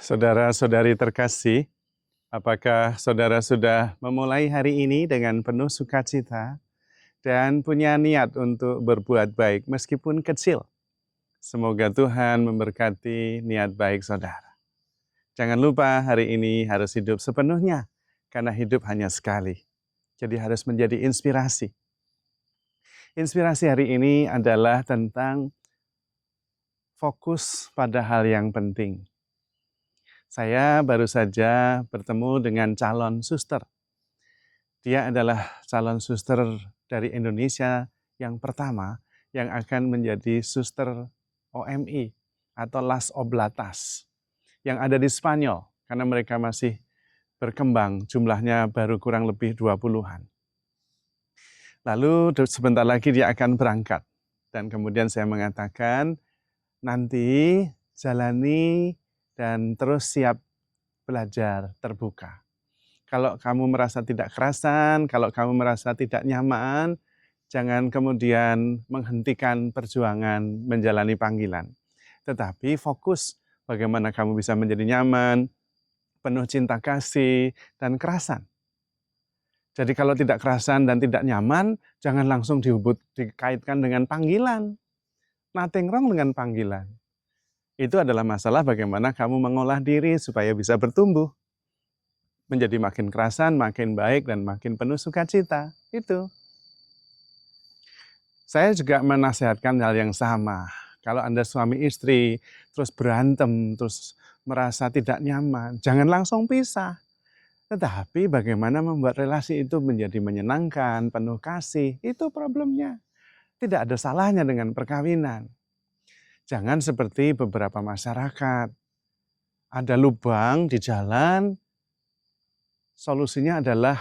Saudara-saudari terkasih, apakah saudara sudah memulai hari ini dengan penuh sukacita dan punya niat untuk berbuat baik meskipun kecil? Semoga Tuhan memberkati niat baik saudara. Jangan lupa hari ini harus hidup sepenuhnya, karena hidup hanya sekali. Jadi harus menjadi inspirasi. Inspirasi hari ini adalah tentang fokus pada hal yang penting. Saya baru saja bertemu dengan calon suster. Dia adalah calon suster dari Indonesia yang pertama yang akan menjadi suster OMI atau Las Oblatas yang ada di Spanyol, karena mereka masih berkembang, jumlahnya baru kurang lebih 20-an. Lalu sebentar lagi dia akan berangkat. Dan kemudian saya mengatakan, nanti jalani dan terus siap belajar terbuka. Kalau kamu merasa tidak kerasan, kalau kamu merasa tidak nyaman, jangan kemudian menghentikan perjuangan menjalani panggilan. Tetapi fokus bagaimana kamu bisa menjadi nyaman, penuh cinta kasih, dan kerasan. Jadi kalau tidak kerasan dan tidak nyaman, jangan langsung dikaitkan dengan panggilan. Nothing wrong dengan panggilan. Itu adalah masalah bagaimana kamu mengolah diri supaya bisa bertumbuh. Menjadi makin kerasan, makin baik, dan makin penuh sukacita. Itu. Saya juga menasihatkan hal yang sama. Kalau Anda suami istri, terus berantem, terus merasa tidak nyaman, jangan langsung pisah. Tetapi bagaimana membuat relasi itu menjadi menyenangkan, penuh kasih, itu problemnya. Tidak ada salahnya dengan perkawinan. Jangan seperti beberapa masyarakat. Ada lubang di jalan, solusinya adalah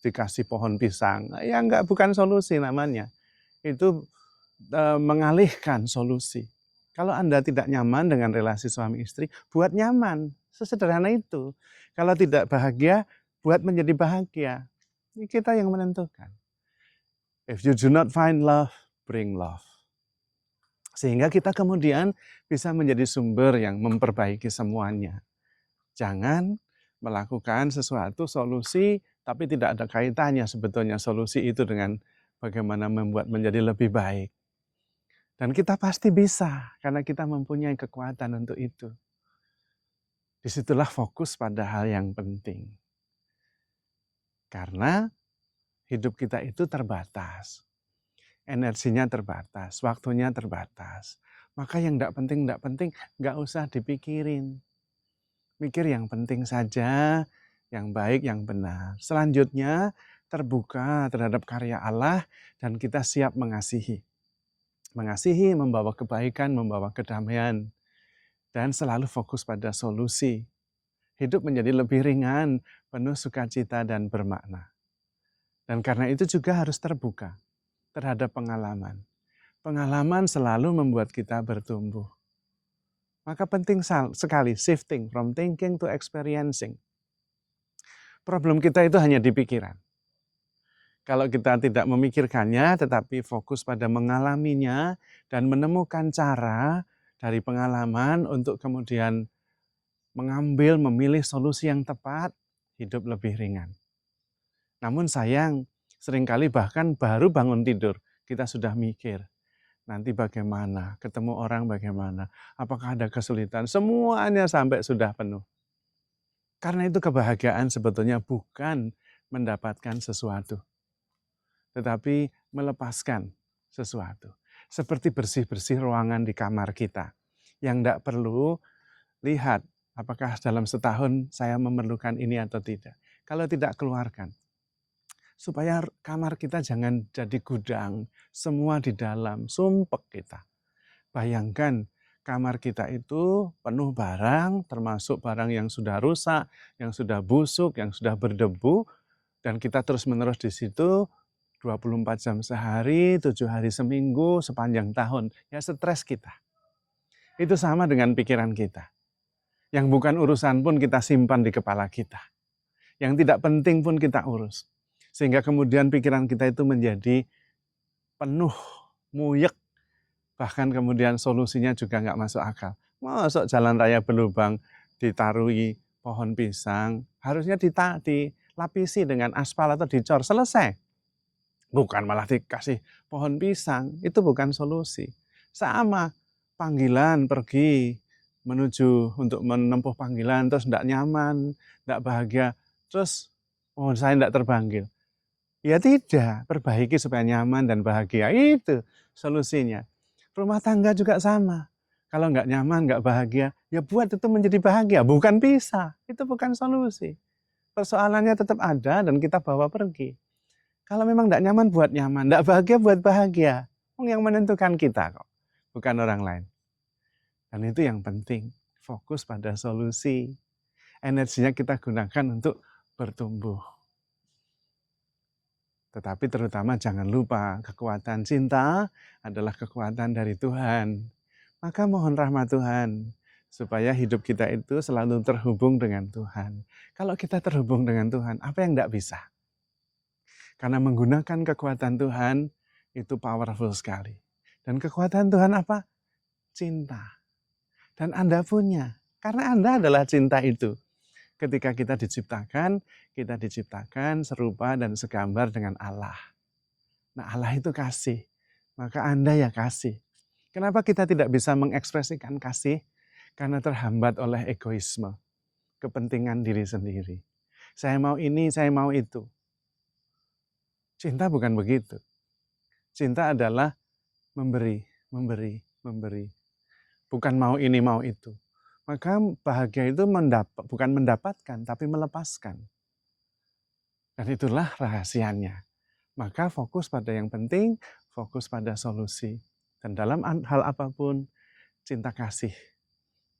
dikasih pohon pisang. Ya bukan solusi namanya. Itu mengalihkan solusi. Kalau Anda tidak nyaman dengan relasi suami istri, buat nyaman. Sesederhana itu. Kalau tidak bahagia, buat menjadi bahagia. Ini kita yang menentukan. If you do not find love, bring love. Sehingga kita kemudian bisa menjadi sumber yang memperbaiki semuanya. Jangan melakukan sesuatu solusi, tapi tidak ada kaitannya sebetulnya solusi itu dengan bagaimana membuat menjadi lebih baik. Dan kita pasti bisa, karena kita mempunyai kekuatan untuk itu. Disitulah fokus pada hal yang penting. Karena hidup kita itu terbatas. Energinya terbatas, waktunya terbatas. Maka yang tidak penting, nggak usah dipikirin. Mikir yang penting saja, yang baik, yang benar. Selanjutnya, terbuka terhadap karya Allah dan kita siap mengasihi. Mengasihi, membawa kebaikan, membawa kedamaian. Dan selalu fokus pada solusi. Hidup menjadi lebih ringan, penuh sukacita dan bermakna. Dan karena itu juga harus terbuka terhadap pengalaman. Pengalaman selalu membuat kita bertumbuh. Maka penting sekali shifting from thinking to experiencing. Problem kita itu hanya di pikiran. Kalau kita tidak memikirkannya, tetapi fokus pada mengalaminya dan menemukan cara dari pengalaman untuk kemudian memilih solusi yang tepat, hidup lebih ringan. Namun sayang, seringkali bahkan baru bangun tidur, kita sudah mikir, nanti bagaimana, ketemu orang bagaimana, apakah ada kesulitan, semuanya sampai sudah penuh. Karena itu kebahagiaan sebetulnya bukan mendapatkan sesuatu, tetapi melepaskan sesuatu. Seperti bersih-bersih ruangan di kamar kita, yang tidak perlu lihat apakah dalam setahun saya memerlukan ini atau tidak. Kalau tidak, keluarkan. Supaya kamar kita jangan jadi gudang, semua di dalam, sumpek kita. Bayangkan kamar kita itu penuh barang, termasuk barang yang sudah rusak, yang sudah busuk, yang sudah berdebu, dan kita terus-menerus di situ 24 jam sehari, 7 hari seminggu, sepanjang tahun. Ya stres kita. Itu sama dengan pikiran kita. Yang bukan urusan pun kita simpan di kepala kita. Yang tidak penting pun kita urus. Sehingga kemudian pikiran kita itu menjadi penuh, muyek. Bahkan kemudian solusinya juga nggak masuk akal. Masuk jalan raya berlubang, ditarui pohon pisang, harusnya dilapisi dengan aspal atau dicor, selesai. Bukan malah dikasih pohon pisang, itu bukan solusi. Sama, panggilan pergi menuju untuk menempuh panggilan, terus tidak nyaman, tidak bahagia, terus oh saya tidak terpanggil. Ya tidak, perbaiki supaya nyaman dan bahagia, itu solusinya. Rumah tangga juga sama. Kalau nggak nyaman, nggak bahagia, ya buat itu menjadi bahagia, bukan pisah. Itu bukan solusi. Persoalannya tetap ada dan kita bawa pergi. Kalau memang nggak nyaman, buat nyaman. Nggak bahagia, buat bahagia. Yang menentukan kita kok, bukan orang lain. Dan itu yang penting, fokus pada solusi. Energinya kita gunakan untuk bertumbuh. Tetapi terutama jangan lupa, kekuatan cinta adalah kekuatan dari Tuhan. Maka mohon rahmat Tuhan, supaya hidup kita itu selalu terhubung dengan Tuhan. Kalau kita terhubung dengan Tuhan, apa yang tidak bisa? Karena menggunakan kekuatan Tuhan, itu powerful sekali. Dan kekuatan Tuhan apa? Cinta. Dan Anda punya, karena Anda adalah cinta itu. Ketika kita diciptakan serupa dan segambar dengan Allah. Nah Allah itu kasih, maka Anda ya kasih. Kenapa kita tidak bisa mengekspresikan kasih? Karena terhambat oleh egoisme, kepentingan diri sendiri. Saya mau ini, saya mau itu. Cinta bukan begitu. Cinta adalah memberi, memberi, memberi. Bukan mau ini, mau itu. Maka bahagia itu bukan mendapatkan, tapi melepaskan. Dan itulah rahasianya. Maka fokus pada yang penting, fokus pada solusi. Dan dalam hal apapun, cinta kasih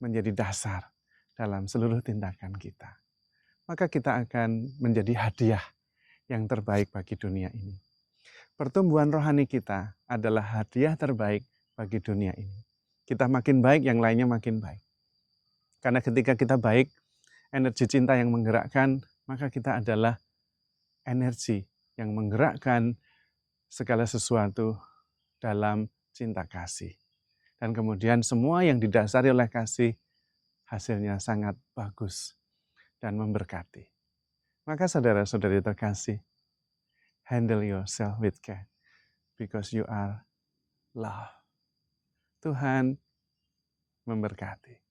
menjadi dasar dalam seluruh tindakan kita. Maka kita akan menjadi hadiah yang terbaik bagi dunia ini. Pertumbuhan rohani kita adalah hadiah terbaik bagi dunia ini. Kita makin baik, yang lainnya makin baik. Karena ketika kita baik, energi cinta yang menggerakkan, maka kita adalah energi yang menggerakkan segala sesuatu dalam cinta kasih. Dan kemudian semua yang didasari oleh kasih, hasilnya sangat bagus dan memberkati. Maka saudara-saudari terkasih, handle yourself with care, because you are love. Tuhan memberkati.